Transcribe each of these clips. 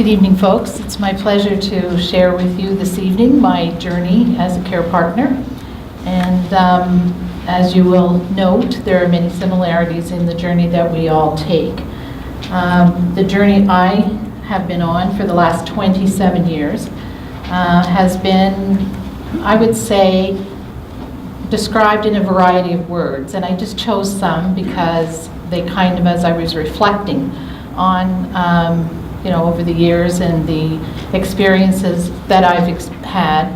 Good evening, folks. It's my pleasure to share with you this evening my journey as a care partner. And as you will note, there are many similarities in the journey that we all take. The journey I have been on for the last 27 years has been, I would say, described in a variety of words. And I just chose some because they kind of, as I was reflecting on over the years and the experiences that I've had,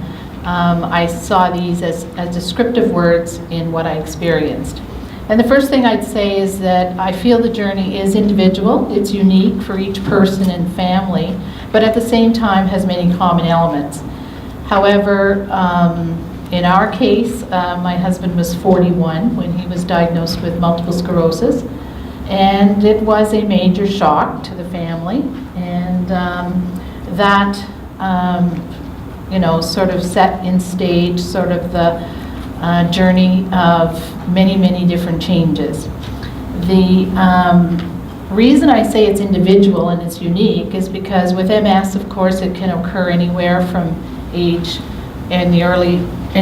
I saw these as descriptive words in what I experienced. And the first thing I'd say is that I feel the journey is individual, it's unique for each person and family, but at the same time has many common elements. However, in our case, my husband was 41 when he was diagnosed with multiple sclerosis, and it was a major shock to the family, and that sort of set in stage sort of the journey of many different changes. The reason I say it's individual and it's unique is because with MS, of course, it can occur anywhere from age in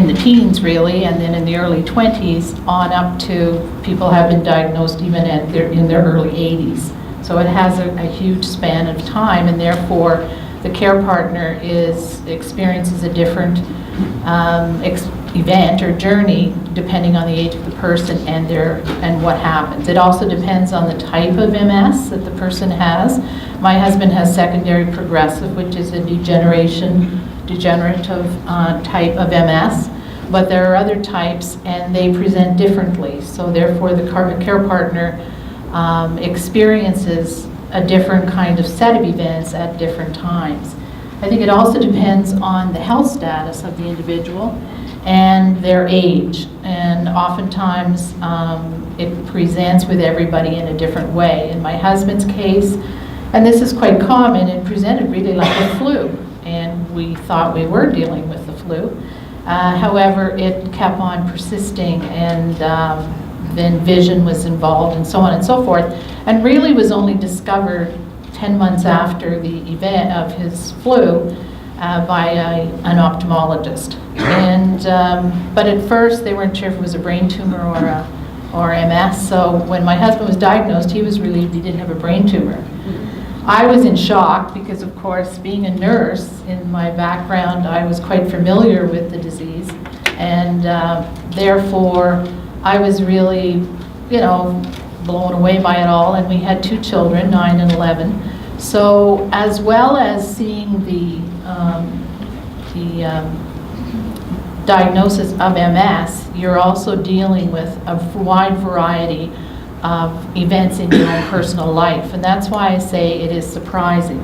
the teens really, and then in the early 20s on up to people have been diagnosed even in their early 80s. So it has a huge span of time, and therefore the care partner experiences a different event or journey depending on the age of the person and what happens. It also depends on the type of MS that the person has. My husband has secondary progressive, which is a degenerative type of MS, but there are other types and they present differently. So therefore the care partner experiences a different kind of set of events at different times. I think it also depends on the health status of the individual and their age, and oftentimes it presents with everybody in a different way. In my husband's case, and this is quite common, it presented really like a flu, and we thought we were dealing with the flu. However, it kept on persisting, and then vision was involved and so on and so forth, and really was only discovered 10 months after the event of his flu by an ophthalmologist. And but at first they weren't sure if it was a brain tumor or MS, so when my husband was diagnosed, he was relieved he didn't have a brain tumor. I was in shock because, of course, being a nurse in my background, I was quite familiar with the disease, and therefore I was really, blown away by it all. And we had 2 children, 9 and 11. So as well as seeing the diagnosis of MS, you're also dealing with a wide variety of events in your own personal life, and that's why I say it is surprising.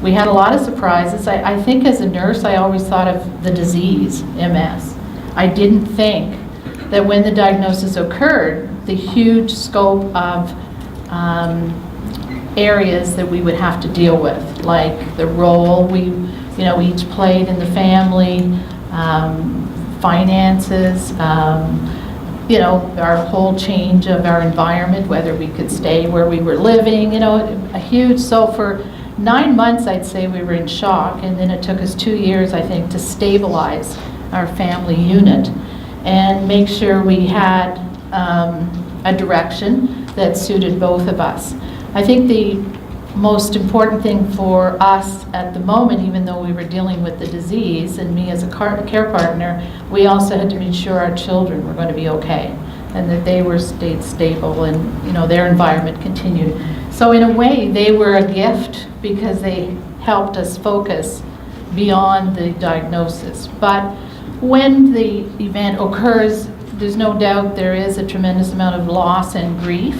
We had a lot of surprises. I think as a nurse, I always thought of the disease, MS. I didn't think that when the diagnosis occurred, the huge scope of areas that we would have to deal with, like the role we each played in the family, finances, our whole change of our environment, whether we could stay where we were living, a huge, so for 9 months I'd say we were in shock, and then it took us 2 years, I think, to stabilize our family unit and make sure we had a direction that suited both of us. I think the most important thing for us at the moment, even though we were dealing with the disease, and me as a care partner, we also had to make sure our children were going to be okay, and that they stayed stable, and their environment continued. So in a way, they were a gift because they helped us focus beyond the diagnosis. But when the event occurs, there's no doubt there is a tremendous amount of loss and grief,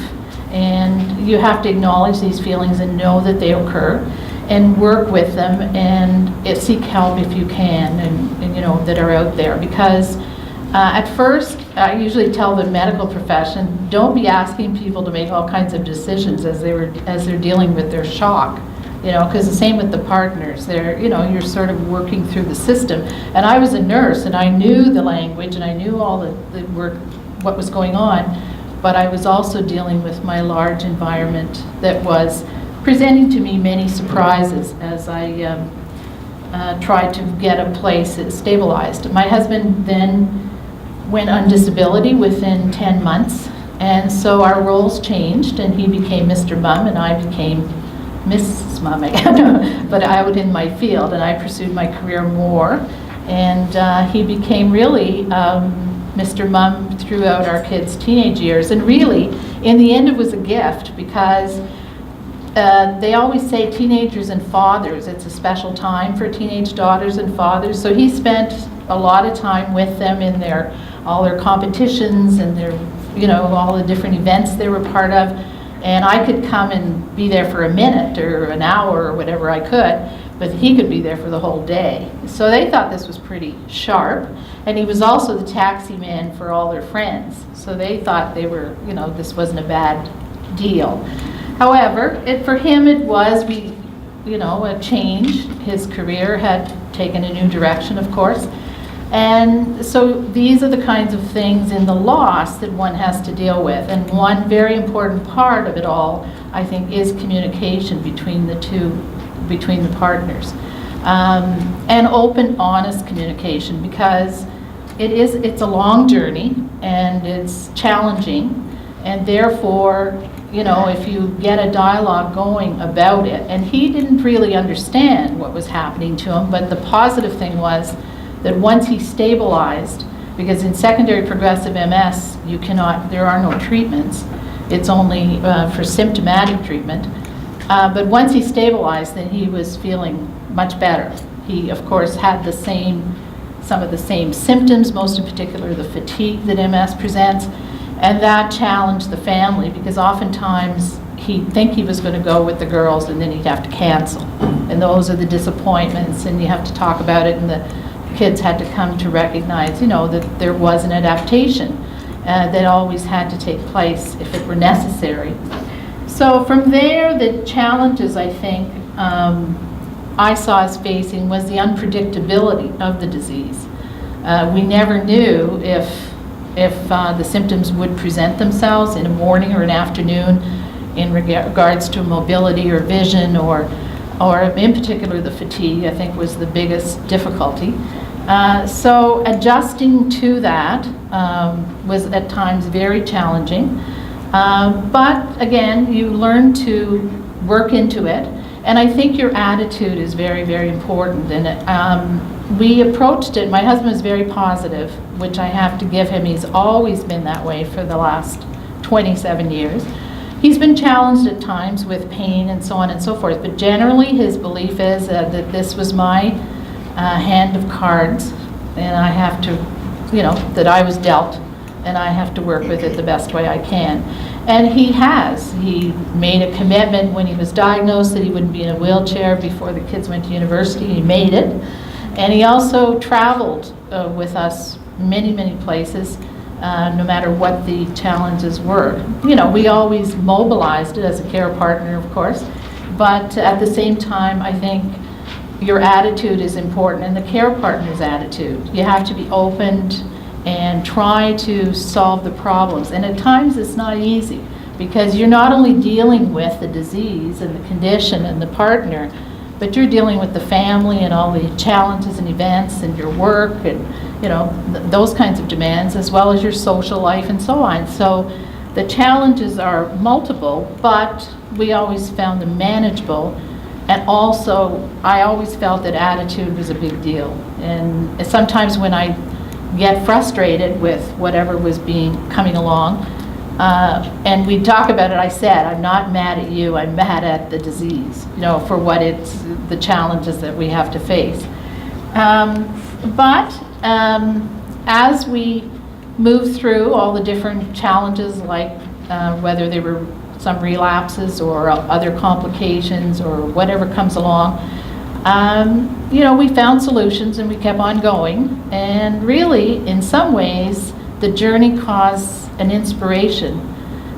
and you have to acknowledge these feelings and know that they occur and work with them and seek help if you can, and that are out there. Because at first, I usually tell the medical profession, don't be asking people to make all kinds of decisions as they're dealing with their shock. Because the same with the partners. You're sort of working through the system. And I was a nurse, and I knew the language, and I knew all the work, what was going on. But I was also dealing with my large environment that was presenting to me many surprises as I tried to get a place stabilized. My husband then went on disability within 10 months, and so our roles changed, and he became Mr. Mum, and I became Mrs. Mum, but out in my field, and I pursued my career more, and he became really Mr. Mum throughout our kids' teenage years, and really, in the end, it was a gift, because they always say teenagers and fathers, it's a special time for teenage daughters and fathers, so he spent a lot of time with them in all their competitions and their, all the different events they were part of, and I could come and be there for a minute or an hour or whatever I could, but he could be there for the whole day. So they thought this was pretty sharp, and he was also the taxi man for all their friends, so they thought they were, this wasn't a bad deal. However, for him it was, a change. His career had taken a new direction, of course. And so these are the kinds of things in the loss that one has to deal with. And one very important part of it all, I think, is communication between the partners. And open, honest communication, because it's a long journey and it's challenging, and therefore, if you get a dialogue going about it, and he didn't really understand what was happening to him, but the positive thing was that once he stabilized, because in secondary progressive MS, there are no treatments, it's only for symptomatic treatment, but once he stabilized, then he was feeling much better. He, of course, had some of the same symptoms, most in particular the fatigue that MS presents, and that challenged the family, because oftentimes he'd think he was going to go with the girls and then he'd have to cancel. And those are the disappointments, and you have to talk about it, and the kids had to come to recognize, that there was an adaptation that always had to take place if it were necessary. So from there, the challenges, I think, I saw us facing was the unpredictability of the disease. We never knew if the symptoms would present themselves in a morning or an afternoon in regards to mobility or vision, or in particular the fatigue, I think, was the biggest difficulty. So adjusting to that was at times very challenging. But again, you learn to work into it, and I think your attitude is very, very important. And we approached it, my husband was very positive, which I have to give him. He's always been that way for the last 27 years. He's been challenged at times with pain and so on and so forth, but generally his belief is that this was my hand of cards, and I have to, that I was dealt, and I have to work with it the best way I can. And he has. He made a commitment when he was diagnosed that he wouldn't be in a wheelchair before the kids went to university. He made it. And he also traveled with us many, many places, no matter what the challenges were. We always mobilized it as a care partner, of course, but at the same time, I think your attitude is important, and the care partner's attitude. You have to be opened and try to solve the problems. And at times it's not easy, because you're not only dealing with the disease and the condition and the partner, but you're dealing with the family and all the challenges and events and your work and those kinds of demands, as well as your social life and so on. So the challenges are multiple, but we always found them manageable. And also, I always felt that attitude was a big deal. And sometimes when I get frustrated with whatever was coming along, and we talk about it, I said, I'm not mad at you, I'm mad at the disease, for what the challenges that we have to face. But as we move through all the different challenges, like whether they were some relapses or other complications or whatever comes along, we found solutions and we kept on going. And really, in some ways, the journey caused an inspiration.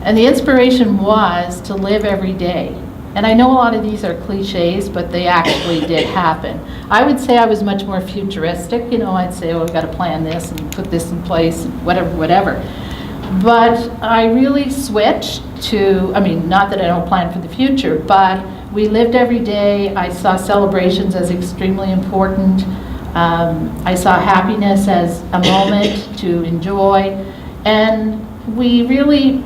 And the inspiration was to live every day. And I know a lot of these are cliches, but they actually did happen. I would say I was much more futuristic. I'd say, oh, we've got to plan this and put this in place, and whatever. But I really switched to, I mean, not that I don't plan for the future, but we lived every day. I saw celebrations as extremely important. I saw happiness as a moment to enjoy. And we really,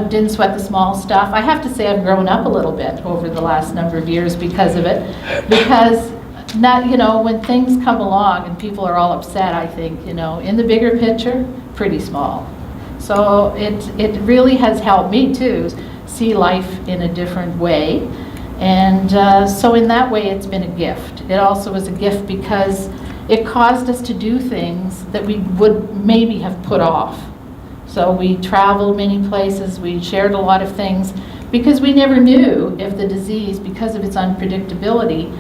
didn't sweat the small stuff. I have to say I've grown up a little bit over the last number of years because of it. Because when things come along and people are all upset, I think, in the bigger picture, pretty small. So it really has helped me too see life in a different way. And so in that way, it's been a gift. It also was a gift because it caused us to do things that we would maybe have put off. So we traveled many places, we shared a lot of things, because we never knew if the disease, because of its unpredictability,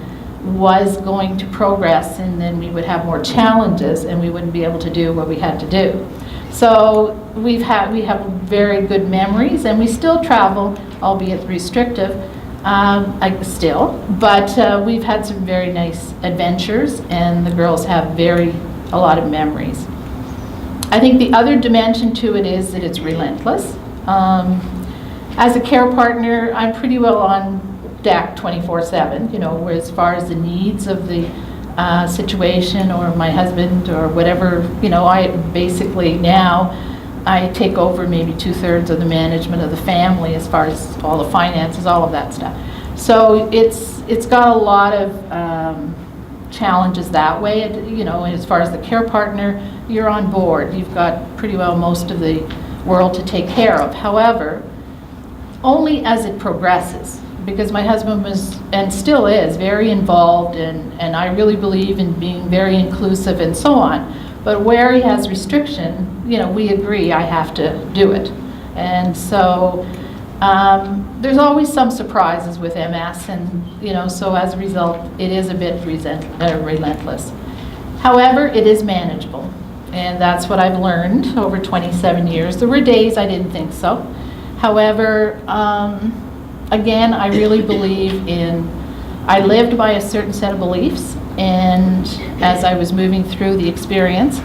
was going to progress, and then we would have more challenges and we wouldn't be able to do what we had to do. So we have very good memories, and we still travel, albeit restrictive, but we've had some very nice adventures, and the girls have a lot of memories. I think the other dimension to it is that it's relentless. As a care partner, I'm pretty well on deck 24/7, as far as the needs of the situation, or my husband, or whatever, I basically now, I take over maybe 2/3 of the management of the family as far as all the finances, all of that stuff. So it's got a lot of challenges that way. As far as the care partner, you're on board. You've got pretty well most of the world to take care of. However, only as it progresses, because my husband was, and still is, very involved, and I really believe in being very inclusive and so on. But where he has restriction, we agree I have to do it. And so there's always some surprises with MS, and so as a result, it is a bit relentless. However, it is manageable, and that's what I've learned over 27 years. There were days I didn't think so. However, again, I really believe I lived by a certain set of beliefs, and as I was moving through the experience,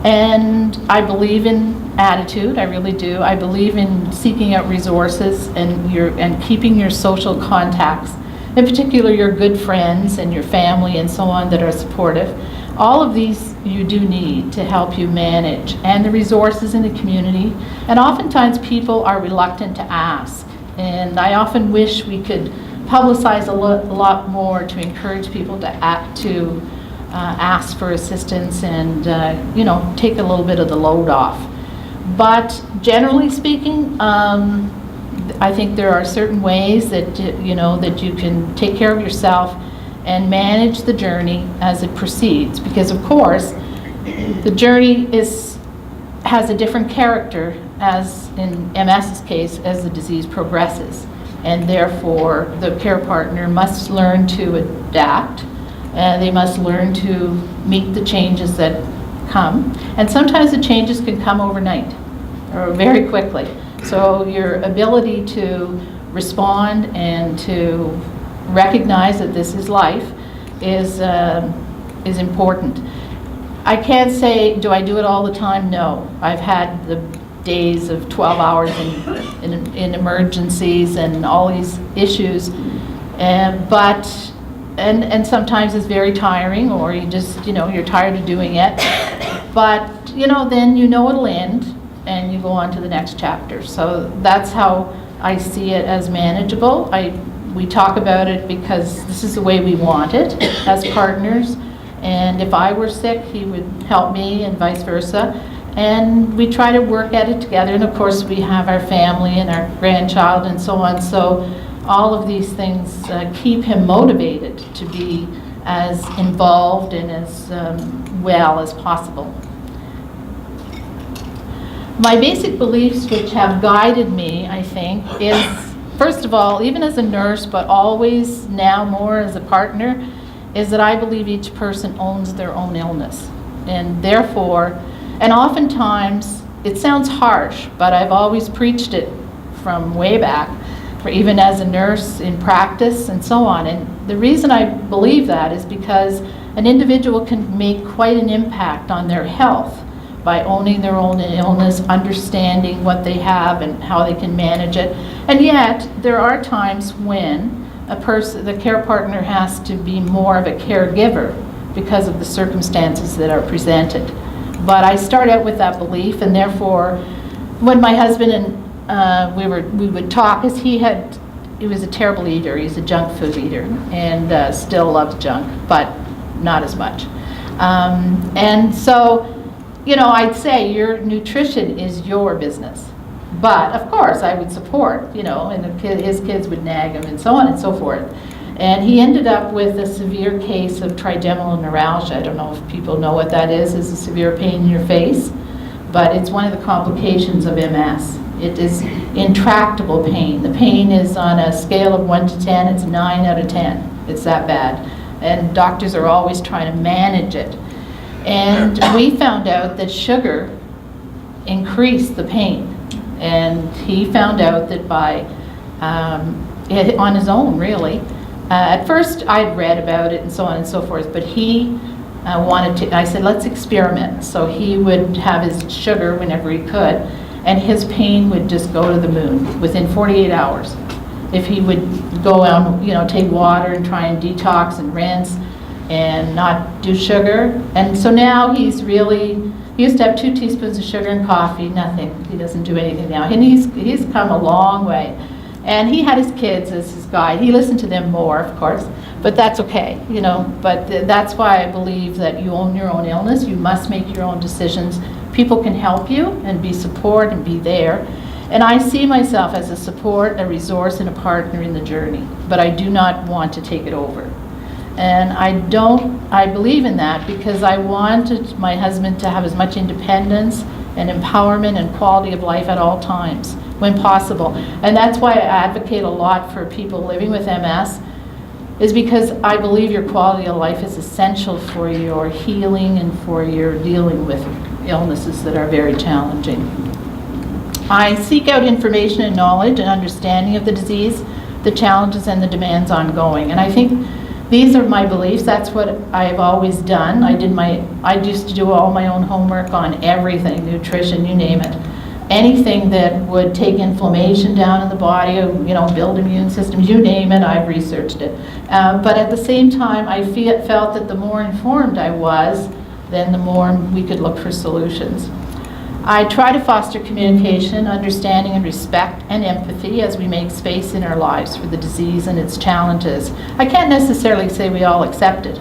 and I believe in attitude, I really do. I believe in seeking out resources and keeping your social contacts, in particular your good friends and your family and so on that are supportive. All of these you do need to help you manage, and the resources in the community. And oftentimes people are reluctant to ask, and I often wish we could publicize a lot more to encourage people to ask for assistance and take a little bit of the load off. But generally speaking, I think there are certain ways that you can take care of yourself and manage the journey as it proceeds, because of course the journey has a different character, as in MS's case, as the disease progresses, and therefore the care partner must learn to adapt. They must learn to meet the changes that come, and sometimes the changes can come overnight or very quickly. So your ability to respond and to recognize that this is life is important. I can't say, do I do it all the time? No. I've had the days of 12 hours in emergencies and all these issues, but sometimes it's very tiring, or you just, you're tired of doing it. But, then it'll end and you go on to the next chapter. So that's how I see it as manageable. We talk about it because this is the way we want it as partners. And if I were sick, he would help me, and vice versa. And we try to work at it together. And of course, we have our family and our grandchild and so on. So all of these things keep him motivated to be as involved and as well as possible. My basic beliefs, which have guided me, I think, is, first of all, even as a nurse, but always now more as a partner, is that I believe each person owns their own illness. And therefore, and oftentimes, it sounds harsh, but I've always preached it from way back, for even as a nurse in practice and so on. And the reason I believe that is because an individual can make quite an impact on their health by owning their own illness, understanding what they have and how they can manage it. And yet, there are times when the care partner has to be more of a caregiver because of the circumstances that are presented. But I start out with that belief, and therefore, when my husband and we would talk, as he was a terrible eater. He's a junk food eater, and still loves junk, but not as much. And so, I'd say your nutrition is your business. But of course, I would support, and his kids would nag him and so on and so forth. And he ended up with a severe case of trigeminal neuralgia. I don't know if people know what that is. It's a severe pain in your face, but it's one of the complications of MS. It is intractable pain. The pain is on a scale of 1 to 10, it's 9 out of 10. It's that bad. And doctors are always trying to manage it. And we found out that sugar increased the pain. And he found out that by, on his own really, at first I'd read about it and so on and so forth, but he wanted to, I said, let's experiment. So he would have his sugar whenever he could, and his pain would just go to the moon within 48 hours. If he would go out, take water and try and detox and rinse and not do sugar. And so now he used to have 2 teaspoons of sugar in coffee, nothing. He doesn't do anything now. And he's come a long way. And he had his kids as his guide. He listened to them more, of course, but that's okay, But that's why I believe that you own your own illness. You must make your own decisions. People can help you and be support and be there. And I see myself as a support, a resource, and a partner in the journey, but I do not want to take it over. And I believe in that because I wanted my husband to have as much independence and empowerment and quality of life at all times, when possible. And that's why I advocate a lot for people living with MS, is because I believe your quality of life is essential for your healing and for your dealing with illnesses that are very challenging. I seek out information and knowledge and understanding of the disease, the challenges and the demands ongoing. And I think these are my beliefs. That's what I've always done. I used to do all my own homework on everything, nutrition, you name it. Anything that would take inflammation down in the body, build immune systems, you name it, I've researched it. But at the same time, I felt that the more informed I was, then the more we could look for solutions. I try to foster communication, understanding and respect and empathy as we make space in our lives for the disease and its challenges. I can't necessarily say we all accept it.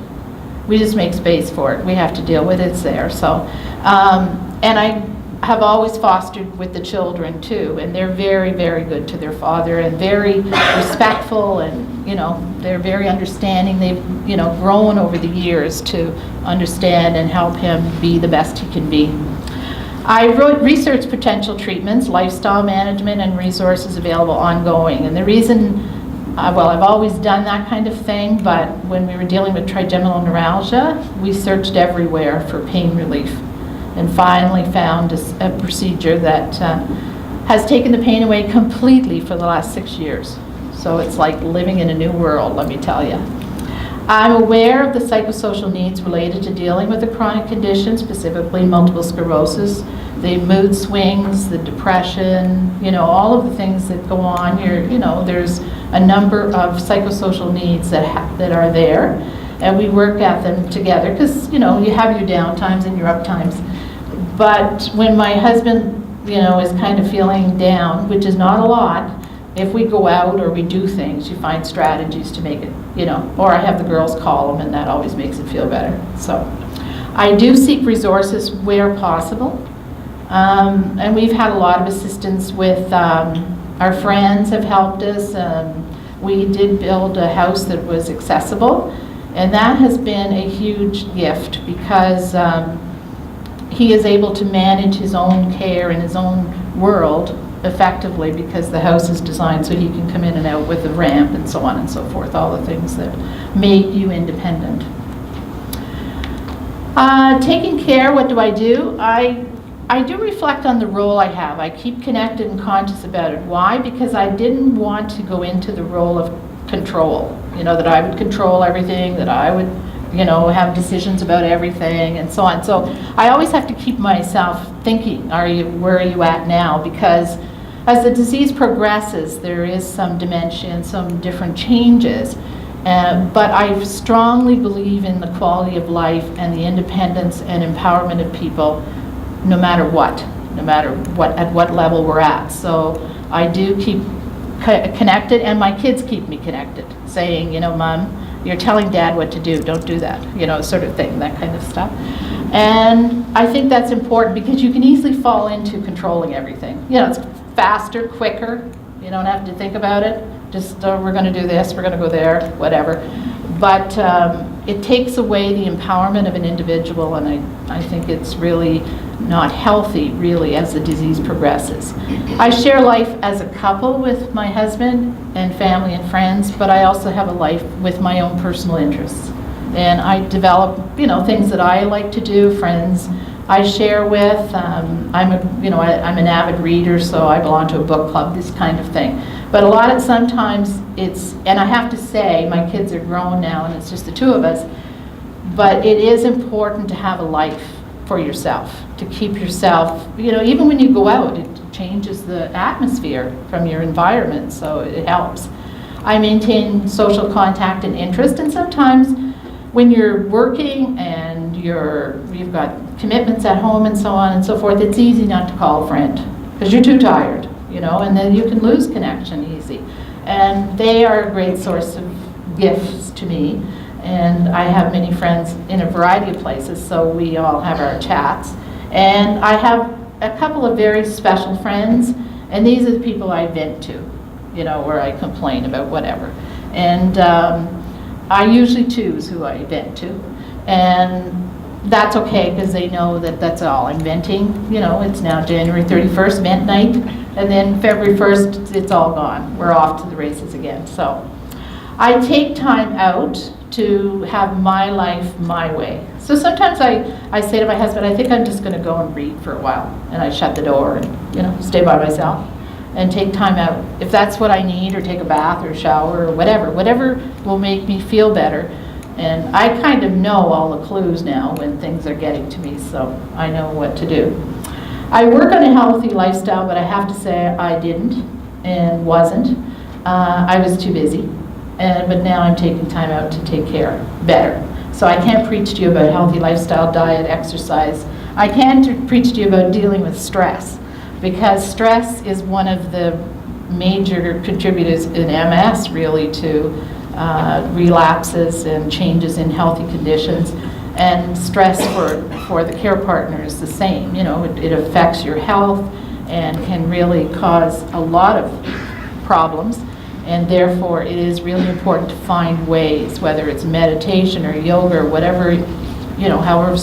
We just make space for it. We have to deal with it, it's there. So, and I have always fostered with the children too, and they're very, very good to their father and very respectful, and they're very understanding. They've grown over the years to understand and help him be the best he can be. I research potential treatments, lifestyle management, and resources available ongoing. And the reason, I've always done that kind of thing, but when we were dealing with trigeminal neuralgia, we searched everywhere for pain relief and finally found a procedure that has taken the pain away completely for the last 6 years. So it's like living in a new world, let me tell you. I'm aware of the psychosocial needs related to dealing with a chronic condition, specifically multiple sclerosis, the mood swings, the depression, all of the things that go on here. There's a number of psychosocial needs that are there, and we work at them together because, you have your down times and your up times. But when my husband, is kind of feeling down, which is not a lot, if we go out or we do things, you find strategies to make it, or I have the girls call them, and that always makes it feel better. So I do seek resources where possible. And we've had a lot of assistance with, our friends have helped us. We did build a house that was accessible, and that has been a huge gift because he is able to manage his own care in his own world effectively because the house is designed so he can come in and out with a ramp and so on and so forth, all the things that make you independent. Taking care, what do? I do reflect on the role I have. I keep connected and conscious about it. Why? Because I didn't want to go into the role of control, that I would control everything, that I would have decisions about everything and so on. So I always have to keep myself thinking, where are you at now? Because as the disease progresses, there is some dementia and some different changes. But I strongly believe in the quality of life and the independence and empowerment of people, no matter what, at what level we're at. So I do keep connected, and my kids keep me connected, saying, Mom, you're telling Dad what to do, don't do that, sort of thing, that kind of stuff. And I think that's important because you can easily fall into controlling everything. It's faster, quicker, you don't have to think about it. Just, we're going to do this, we're going to go there, whatever. But it takes away the empowerment of an individual, and I think it's really not healthy, really, as the disease progresses. I share life as a couple with my husband and family and friends, but I also have a life with my own personal interests. And I develop, things that I like to do, friends I share with. I'm an avid reader, so I belong to a book club, this kind of thing. But a lot of sometimes and I have to say, my kids are grown now and it's just the two of us, but it is important to have a life for yourself, to keep yourself, even when you go out, it changes the atmosphere from your environment, so it helps. I maintain social contact and interest, and sometimes when you're working and you've got commitments at home and so on and so forth, it's easy not to call a friend because you're too tired, and then you can lose connection easy. And they are a great source of gifts to me. And I have many friends in a variety of places, so we all have our chats. And I have a couple of very special friends, and these are the people I vent to, where I complain about whatever. And I usually choose who I vent to. And that's okay, because they know that that's all I'm venting. It's now January 31st, vent night, and then February 1st, it's all gone. We're off to the races again. So I take time out to have my life my way. So sometimes I say to my husband, I think I'm just going to go and read for a while. And I shut the door and, stay by myself and take time out. If that's what I need, or take a bath or shower or whatever will make me feel better. And I kind of know all the clues now when things are getting to me, so I know what to do. I work on a healthy lifestyle, but I have to say I didn't and wasn't. I was too busy. But now I'm taking time out to take care better. So I can't preach to you about healthy lifestyle, diet, exercise. I can preach to you about dealing with stress, because stress is one of the major contributors in MS, really, to relapses and changes in healthy conditions. And stress for the care partner is the same. It affects your health and can really cause a lot of problems. And therefore, it is really important to find ways, whether it's meditation or yoga or whatever, however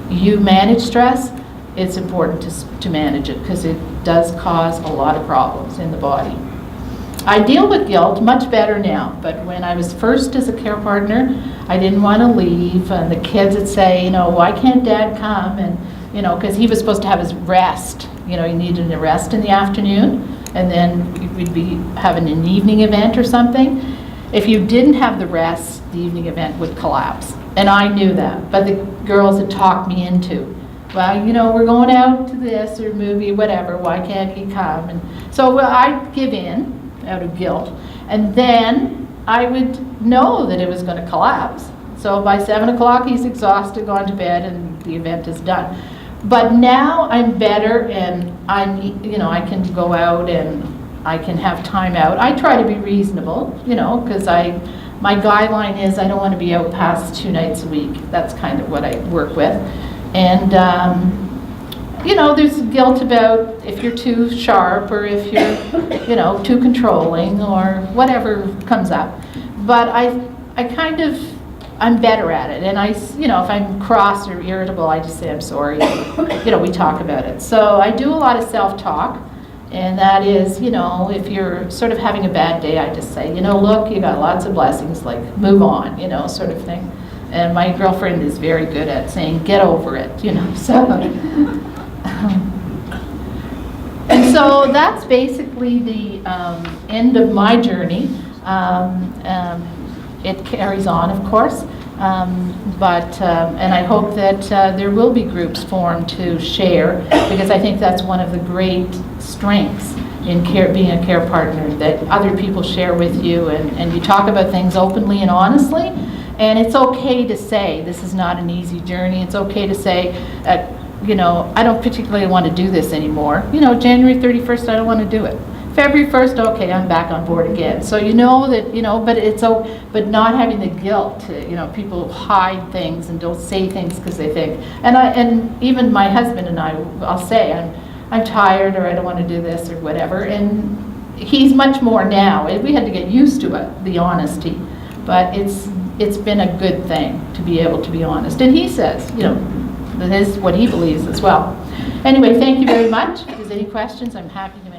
you manage stress, it's important to manage it, because it does cause a lot of problems in the body. I deal with guilt much better now, but when I was first as a care partner, I didn't want to leave, and the kids would say, why can't Dad come? And, because he was supposed to have his rest. He needed a rest in the afternoon. And then we'd be having an evening event or something. If you didn't have the rest, the evening event would collapse. And I knew that, but the girls had talked me into, well, we're going out to this or movie, whatever, why can't he come? And so I'd give in out of guilt. And then I would know that it was going to collapse. So by 7 o'clock, he's exhausted, gone to bed, and the event is done. But now I'm better, and I can go out and I can have time out. I try to be reasonable, because my guideline is I don't want to be out past 2 nights a week. That's kind of what I work with. And, there's guilt about if you're too sharp, or if you're, too controlling, or whatever comes up. But I'm better at it, and if I'm cross or irritable, I just say I'm sorry. We talk about it. So I do a lot of self-talk, and that is, if you're sort of having a bad day, I just say, look, you got lots of blessings, like move on, sort of thing. And my girlfriend is very good at saying, get over it, So, and so that's basically the end of my journey. It carries on, of course. And I hope that there will be groups formed to share, because I think that's one of the great strengths in being a care partner, that other people share with you, and you talk about things openly and honestly. And it's okay to say, this is not an easy journey. It's okay to say, you know, I don't particularly want to do this anymore. You know, January 31st, I don't want to do it. February 1st, okay, I'm back on board again. So you know that, you know, but not having the guilt to, you know, people hide things and don't say things because they think. And even my husband and I'll say, I'm tired, or I don't want to do this, or whatever. And he's much more now. We had to get used to it, the honesty. But it's been a good thing to be able to be honest. And he says, you know, that is what he believes as well. Anyway, thank you very much. If there's any questions, I'm happy to